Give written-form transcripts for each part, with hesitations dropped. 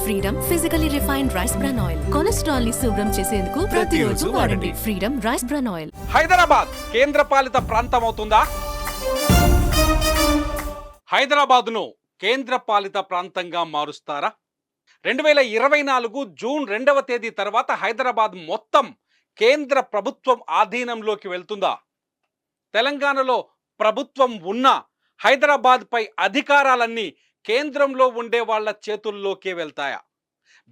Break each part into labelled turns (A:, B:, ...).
A: Freedom physically refined rice bran oil cholesterol ని శుభ్రం చేసేందుకు ప్రతిరోజు వాడండి freedom rice bran oil.
B: Hyderabad కేంద్రపాలిత ప్రాంతం అవుతుందా? హైదరాబాద్ను కేంద్రపాలిత ప్రాంతంగా మారుస్తారా? 2024 జూన్ 2వ తేదీ తర్వాత హైదరాబాద్ మొత్తం కేంద్ర ప్రభుత్వం ఆధీనంలోకి వెళ్తుందా? తెలంగాణలో ప్రభుత్వం ఉన్న హైదరాబాద్పై అధికారాలన్నీ కేంద్రంలో ఉండే వాళ్ళ చేతుల్లోకే వెళ్తాయా?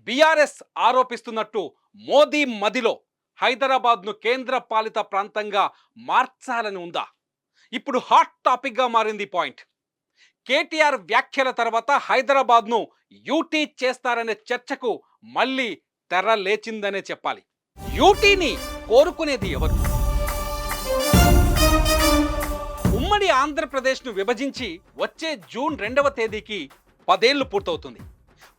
B: బీఆర్ఎస్ ఆరోపిస్తున్నట్టు మోదీ మదిలో హైదరాబాద్ను కేంద్ర పాలిత ప్రాంతంగా మార్చాలని ఉందా? ఇప్పుడు హాట్ టాపిక్గా మారింది పాయింట్. కేటీఆర్ వ్యాఖ్యల తర్వాత హైదరాబాద్ను యూటీ చేస్తారనే చర్చకు మళ్ళీ తెర లేచిందనే చెప్పాలి. యూటీని కోరుకునేది ఎవరు? ఉమ్మడి ఆంధ్రప్రదేశ్ను విభజించి వచ్చే జూన్ 2వ తేదీకి 10 ఏళ్లు పూర్తవుతుంది.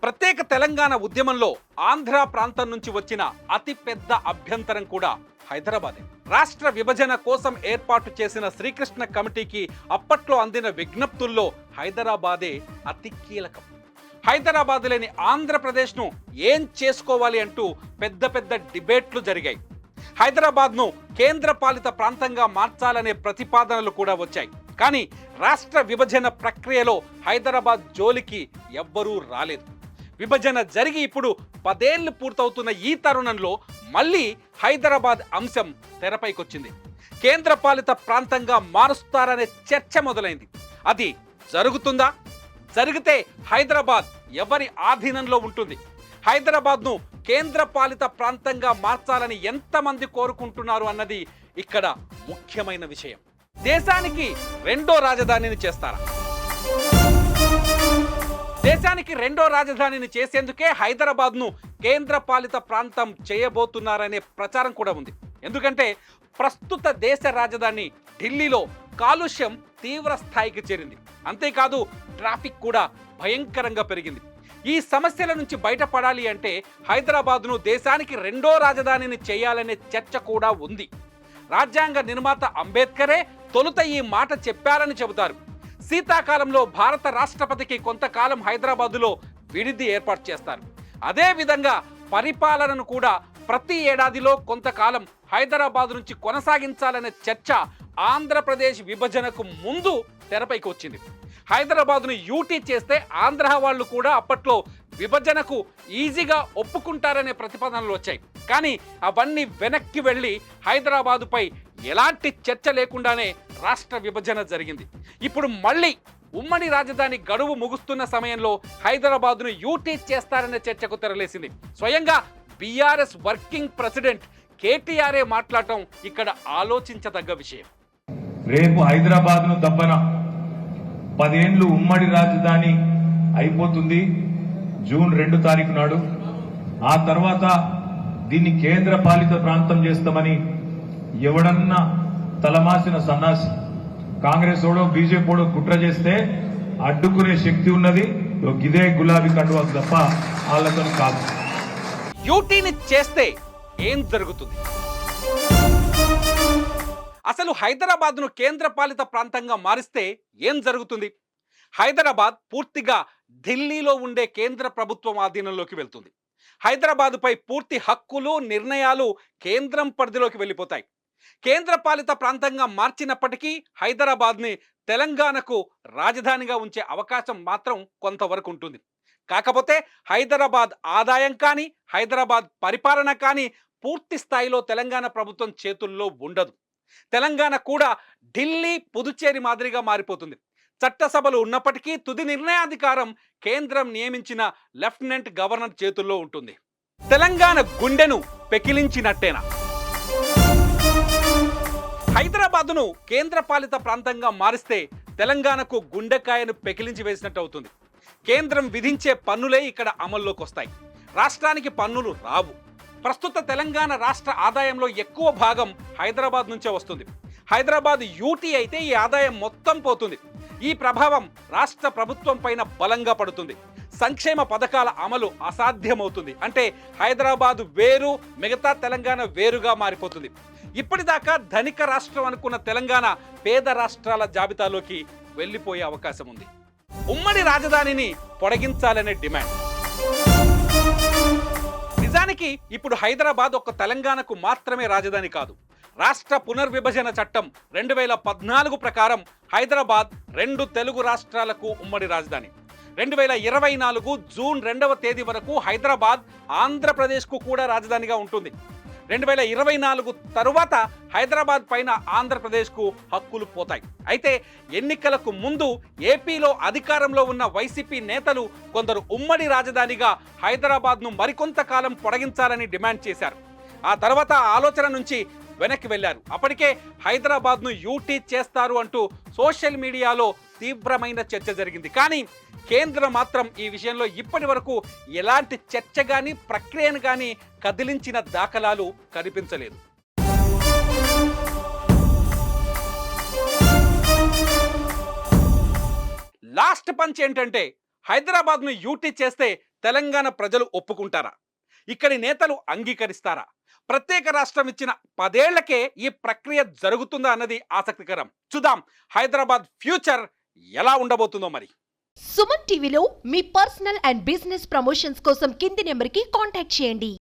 B: ప్రత్యేక తెలంగాణ ఉద్యమంలో ఆంధ్ర ప్రాంతం నుంచి వచ్చిన అతిపెద్ద అభ్యంతరం కూడా హైదరాబాదే. రాష్ట్ర విభజన కోసం ఏర్పాటు చేసిన శ్రీకృష్ణ కమిటీకి అప్పట్లో అందిన విజ్ఞప్తుల్లో హైదరాబాదే అతి కీలకం. హైదరాబాద్ లేని ఆంధ్రప్రదేశ్ను ఏం చేసుకోవాలి అంటూ పెద్ద పెద్ద డిబేట్లు జరిగాయి. హైదరాబాద్ను కేంద్ర పాలిత ప్రాంతంగా మార్చాలనే ప్రతిపాదనలు కూడా వచ్చాయి. కానీ రాష్ట్ర విభజన ప్రక్రియలో హైదరాబాద్ జోలికి ఎవ్వరూ రాలేదు. విభజన జరిగి ఇప్పుడు 10 ఏళ్లు పూర్తవుతున్న ఈ తరుణంలో మళ్ళీ హైదరాబాద్ అంశం తెరపైకొచ్చింది. కేంద్ర పాలిత ప్రాంతంగా మారుస్తారనే చర్చ మొదలైంది. అది జరుగుతుందా? జరిగితే హైదరాబాద్ ఎవరి ఆధీనంలో ఉంటుంది? హైదరాబాద్ను కేంద్ర పాలిత ప్రాంతంగా మార్చాలని ఎంతమంది కోరుకుంటున్నారు అన్నది ఇక్కడ ముఖ్యమైన విషయం. దేశానికి రెండో రాజధానిని చేస్తారా? దేశానికి రెండో రాజధానిని చేసేందుకే హైదరాబాద్ను కేంద్ర పాలిత ప్రాంతం చేయబోతున్నారనే ప్రచారం కూడా ఉంది. ఎందుకంటే ప్రస్తుత దేశ రాజధాని ఢిల్లీలో కాలుష్యం తీవ్ర స్థాయికి చేరింది. అంతేకాదు ట్రాఫిక్ కూడా భయంకరంగా పెరిగింది. ఈ సమస్యల నుంచి బయటపడాలి అంటే హైదరాబాద్ను దేశానికి రెండో రాజధానిని చేయాలనే చర్చ కూడా ఉంది. రాజ్యాంగ నిర్మాత అంబేద్కరే తొలుత ఈ మాట చెప్పారని చెబుతారు. శీతాకాలంలో భారత రాష్ట్రపతికి కొంతకాలం హైదరాబాదులో విడిది ఏర్పాటు చేస్తారు. అదేవిధంగా పరిపాలనను కూడా ప్రతి ఏడాదిలో కొంతకాలం హైదరాబాద్ నుంచి కొనసాగించాలనే చర్చ ఆంధ్రప్రదేశ్ విభజనకు ముందు తెరపైకి వచ్చింది. హైదరాబాద్ను యూటీ చేస్తే ఆంధ్ర వాళ్ళు కూడా అప్పట్లో విభజనకు ఈజీగా ఒప్పుకుంటారనే ప్రతిపాదనలు వచ్చాయి. కానీ అవన్నీ వెనక్కి వెళ్ళి హైదరాబాదుపై ఎలాంటి చర్చ లేకుండానే రాష్ట్ర విభజన జరిగింది. ఇప్పుడు మళ్ళీ ఉమ్మడి రాజధాని గడువు ముగుస్తున్న సమయంలో హైదరాబాద్ను యూటీ చేస్తారనే చర్చకు తెరలేసింది. స్వయంగా బీఆర్ఎస్ వర్కింగ్ ప్రెసిడెంట్ కేటీఆర్ఏ మాట్లాడటం ఇక్కడ ఆలోచించదగ్గ విషయం.
C: రేపు హైదరాబాద్ను దబ్బన 10 ఏళ్లు ఉమ్మడి రాజధాని అయిపోతుంది జూన్ 2 తారీఖు నాడు. ఆ తర్వాత దీన్ని కేంద్ర పాలిత ప్రాంతం చేస్తామని ఎవడన్నా తలమాసిన సన్నాసి కాంగ్రెస్ ఓడో బీజేపీడో కుట్ర చేస్తే అడ్డుకునే శక్తి ఉన్నది ఇదే గులాబీ కండువా తప్ప వాళ్ళతో కాదు.
B: యూటీని చేస్తే ఏం జరుగుతుంది? అసలు హైదరాబాద్ను కేంద్ర పాలిత ప్రాంతంగా మారిస్తే ఏం జరుగుతుంది? హైదరాబాద్ పూర్తిగా ఢిల్లీలో ఉండే కేంద్ర ప్రభుత్వం ఆధీనంలోకి వెళ్తుంది. హైదరాబాదుపై పూర్తి హక్కులు నిర్ణయాలు కేంద్రం పరిధిలోకి వెళ్ళిపోతాయి. కేంద్ర పాలిత ప్రాంతంగా మార్చినప్పటికీ హైదరాబాద్ని తెలంగాణకు రాజధానిగా ఉంచే అవకాశం మాత్రం కొంతవరకు ఉంటుంది. కాకపోతే హైదరాబాద్ ఆదాయం కానీ హైదరాబాద్ పరిపాలన కానీ పూర్తి స్థాయిలో తెలంగాణ ప్రభుత్వం చేతుల్లో ఉండదు. తెలంగాణ కూడా ఢిల్లీ పుదుచ్చేరి మాదిరిగా మారిపోతుంది. చట్టసభలు ఉన్నప్పటికీ తుది నిర్ణయాధికారం కేంద్రం నియమించిన లెఫ్టినెంట్ గవర్నర్ చేతుల్లో ఉంటుంది. తెలంగాణ గుండెను పెకిలించినట్టేనా? హైదరాబాదును కేంద్ర పాలిత ప్రాంతంగా మారిస్తే తెలంగాణకు గుండెకాయను పెకిలించి వేసినట్టు అవుతుంది. కేంద్రం విధించే పన్నులే ఇక్కడ అమల్లోకి వస్తాయి. రాష్ట్రానికి పన్నులు రావు. ప్రస్తుత తెలంగాణ రాష్ట్ర ఆదాయంలో ఎక్కువ భాగం హైదరాబాద్ నుంచే వస్తుంది. హైదరాబాద్ యూటీ అయితే ఈ ఆదాయం మొత్తం పోతుంది. ఈ ప్రభావం రాష్ట్ర ప్రభుత్వం పైన బలంగా పడుతుంది. సంక్షేమ పథకాల అమలు అసాధ్యమవుతుంది. అంటే హైదరాబాద్ వేరు, మిగతా తెలంగాణ వేరుగా మారిపోతుంది. ఇప్పటిదాకా ధనిక రాష్ట్రం అనుకున్న తెలంగాణ పేద రాష్ట్రాల జాబితాలోకి వెళ్ళిపోయే అవకాశం ఉంది. ఉమ్మడి రాజధానిని పొడిగించాలనే డిమాండ్. నిజానికి ఇప్పుడు హైదరాబాద్ ఒక తెలంగాణకు మాత్రమే రాజధాని కాదు. రాష్ట్ర పునర్విభజన చట్టం 2014 ప్రకారం హైదరాబాద్ 2 తెలుగు రాష్ట్రాలకు ఉమ్మడి రాజధాని. 2024 జూన్ 2వ తేదీ వరకు హైదరాబాద్ ఆంధ్రప్రదేశ్కు కూడా రాజధానిగా ఉంటుంది. 2024 తరువాత హైదరాబాద్ పైన ఆంధ్రప్రదేశ్కు హక్కులు పోతాయి. అయితే ఎన్నికలకు ముందు ఏపీలో అధికారంలో ఉన్న వైసీపీ నేతలు కొందరు ఉమ్మడి రాజధానిగా హైదరాబాద్ను మరికొంతకాలం పొడిగించాలని డిమాండ్ చేశారు. ఆ తర్వాత ఆలోచన నుంచి వెనక్కి వెళ్లారు. అప్పటికే హైదరాబాద్ను యూటీ చేస్తారు అంటూ సోషల్ మీడియాలో తీవ్రమైన చర్చ జరిగింది. కానీ కేంద్రం మాత్రం ఈ విషయంలో ఇప్పటి వరకు ఎలాంటి చర్చ కానీ ప్రక్రియను కానీ కదిలించిన దాఖలాలు కనిపించలేదు. లాస్ట్ పంచ్ ఏంటంటే, హైదరాబాద్ను యూటీ చేస్తే తెలంగాణ ప్రజలు ఒప్పుకుంటారా? ఇక్కడి నేతలు అంగీకరిస్తారా? ప్రత్యేక రాష్ట్రం ఇచ్చిన 10 ఏళ్లకే ఈ ప్రక్రియ జరుగుతుందా అన్నది ఆసక్తికరం. చూద్దాం హైదరాబాద్ ఫ్యూచర్ ఎలా ఉండబోతుందో. మరి
D: సుమన్ టీవీలో మీ పర్సనల్ అండ్ బిజినెస్ ప్రమోషన్స్ కోసం కింది నెంబర్కి కాంటాక్ట్ చేయండి.